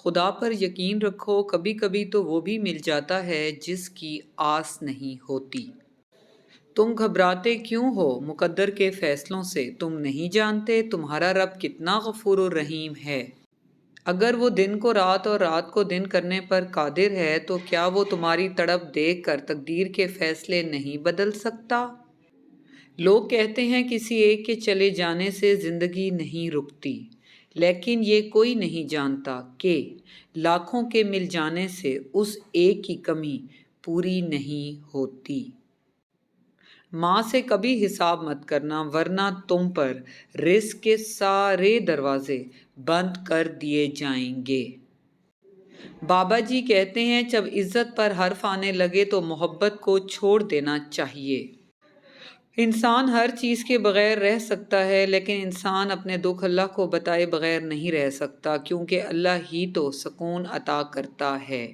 خدا پر یقین رکھو، کبھی کبھی تو وہ بھی مل جاتا ہے جس کی آس نہیں ہوتی۔ تم گھبراتے کیوں ہو مقدر کے فیصلوں سے؟ تم نہیں جانتے تمہارا رب کتنا غفور و رحیم ہے؟ اگر وہ دن کو رات اور رات کو دن کرنے پر قادر ہے تو کیا وہ تمہاری تڑپ دیکھ کر تقدیر کے فیصلے نہیں بدل سکتا؟ لوگ کہتے ہیں کسی ایک کے چلے جانے سے زندگی نہیں رکتی، لیکن یہ کوئی نہیں جانتا کہ لاکھوں کے مل جانے سے اس ایک کی کمی پوری نہیں ہوتی۔ ماں سے کبھی حساب مت کرنا ورنہ تم پر رزق کے سارے دروازے بند کر دیے جائیں گے۔ بابا جی کہتے ہیں جب عزت پر حرف آنے لگے تو محبت کو چھوڑ دینا چاہیے۔ انسان ہر چیز کے بغیر رہ سکتا ہے، لیکن انسان اپنے دکھ اللہ کو بتائے بغیر نہیں رہ سکتا، کیونکہ اللہ ہی تو سکون عطا کرتا ہے۔